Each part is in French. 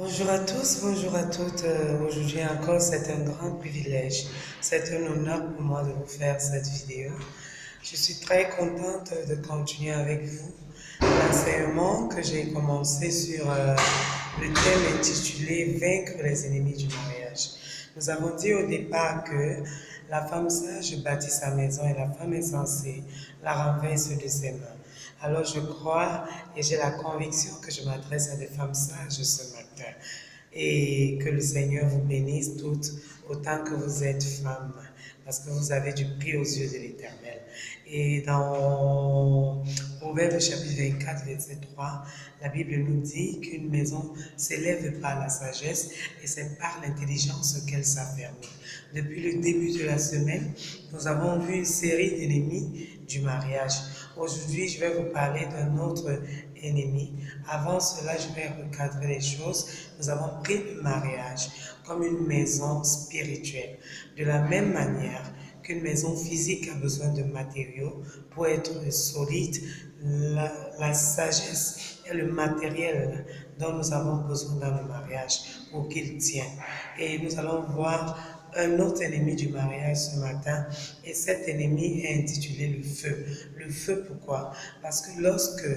Bonjour à tous, bonjour à toutes. Aujourd'hui encore, c'est un grand privilège. C'est un honneur pour moi de vous faire cette vidéo. Je suis très contente de continuer avec vous l'enseignement que j'ai commencé sur le thème intitulé Vaincre les ennemis du mariage. Nous avons dit au départ que la femme sage bâtit sa maison et la femme insensée la renverse de ses mains. Alors je crois et j'ai la conviction que je m'adresse à des femmes sages ce matin et que le Seigneur vous bénisse toutes autant que vous êtes femmes parce que vous avez du prix aux yeux de l'Éternel. Et dans Proverbe chapitre 24, verset 3, la Bible nous dit qu'une maison s'élève par la sagesse et c'est par l'intelligence qu'elle s'affermit. Depuis le début de la semaine, nous avons vu une série d'ennemis du mariage. Aujourd'hui, je vais vous parler d'un autre ennemi. Avant cela, je vais recadrer les choses. Nous avons pris le mariage comme une maison spirituelle. De la même manière qu'une maison physique a besoin de matériaux pour être solide, la sagesse est le matériel dont nous avons besoin dans le mariage pour qu'il tienne. Et nous allons voir un autre ennemi du mariage ce matin et cet ennemi est intitulé le feu. Le feu pourquoi? Parce que lorsque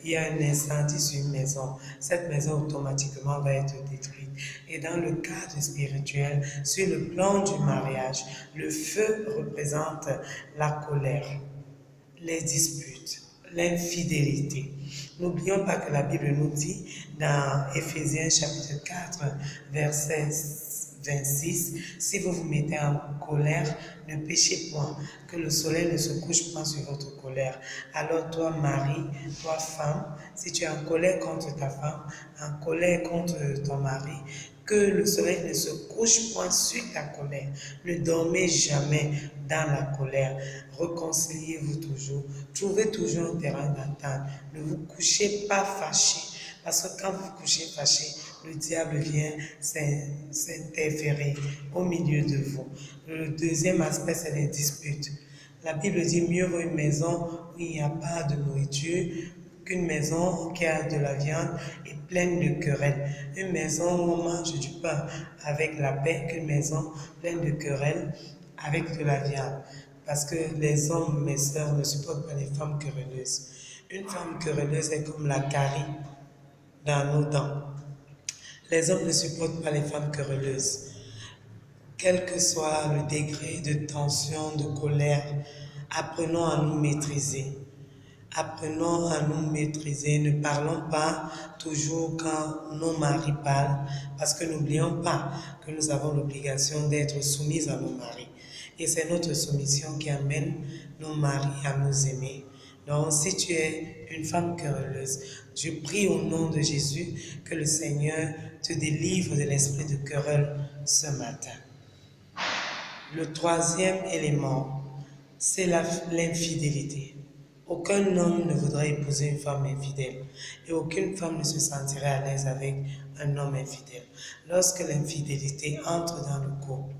il y a un incendie sur une maison, cette maison automatiquement va être détruite. Et dans le cadre spirituel, sur le plan du mariage, le feu représente la colère, les disputes, l'infidélité. N'oublions pas que la Bible nous dit dans Éphésiens chapitre 4, verset 26, si vous vous mettez en colère, ne péchez point, que le soleil ne se couche point sur votre colère. Alors toi, mari, toi, femme, si tu es en colère contre ta femme, en colère contre ton mari, que le soleil ne se couche point sur ta colère. Ne dormez jamais dans la colère. Réconciliez-vous toujours. Trouvez toujours un terrain d'entente. Ne vous couchez pas fâché. Parce que quand vous vous couchez fâché, le diable vient s'interférer au milieu de vous. Le deuxième aspect, c'est les disputes. La Bible dit mieux vaut une maison où il n'y a pas de nourriture qu'une maison qui a de la viande et pleine de querelles. Une maison où on mange du pain avec la paix qu'une maison pleine de querelles avec de la viande. Parce que les hommes, mes sœurs, ne supportent pas les femmes querelleuses. Une femme querelleuse est comme la carie dans nos dents. Les hommes ne supportent pas les femmes querelleuses. Quel que soit le degré de tension, de colère, apprenons à nous maîtriser. Apprenons à nous maîtriser. Ne parlons pas toujours quand nos maris parlent, parce que n'oublions pas que nous avons l'obligation d'être soumises à nos maris. Et c'est notre soumission qui amène nos maris à nous aimer. Donc, si tu es une femme querelleuse, je prie au nom de Jésus que le Seigneur te délivre de l'esprit de querelle ce matin. Le troisième élément, c'est l'infidélité. Aucun homme ne voudrait épouser une femme infidèle et aucune femme ne se sentirait à l'aise avec un homme infidèle. Lorsque l'infidélité entre dans le couple,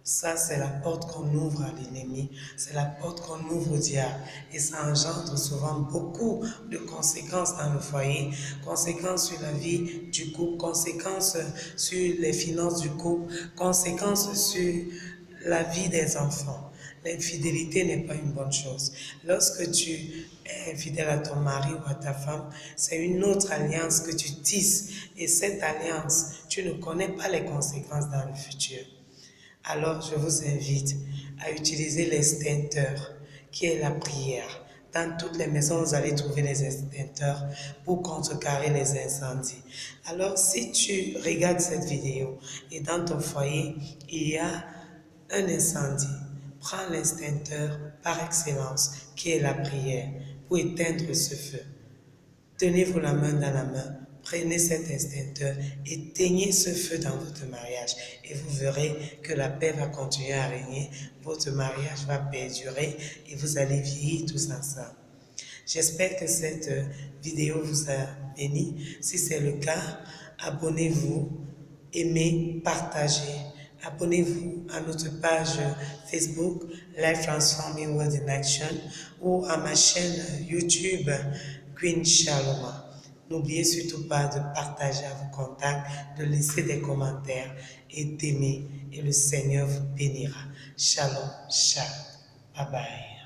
ça c'est la porte qu'on ouvre à l'ennemi, c'est la porte qu'on ouvre au diable et ça engendre souvent beaucoup de conséquences dans le foyer, conséquences sur la vie du couple, conséquences sur les finances du couple, conséquences sur la vie des enfants. L'infidélité n'est pas une bonne chose. Lorsque tu es infidèle à ton mari ou à ta femme, c'est une autre alliance que tu tisses. Et cette alliance, tu ne connais pas les conséquences dans le futur. Alors, je vous invite à utiliser l'extincteur, qui est la prière. Dans toutes les maisons, vous allez trouver les extincteurs pour contrecarrer les incendies. Alors, si tu regardes cette vidéo et dans ton foyer, il y a un incendie, prends l'extincteur par excellence, qui est la prière, pour éteindre ce feu. Tenez-vous la main dans la main, prenez cet extincteur, éteignez ce feu dans votre mariage et vous verrez que la paix va continuer à régner, votre mariage va perdurer et vous allez vieillir tous ensemble. J'espère que cette vidéo vous a béni. Si c'est le cas, abonnez-vous, aimez, partagez. Abonnez-vous à notre page Facebook Life Transforming World in Action ou à ma chaîne YouTube Queen Shaloma. N'oubliez surtout pas de partager à vos contacts, de laisser des commentaires et d'aimer. Et le Seigneur vous bénira. Shalom, shalom. Bye bye.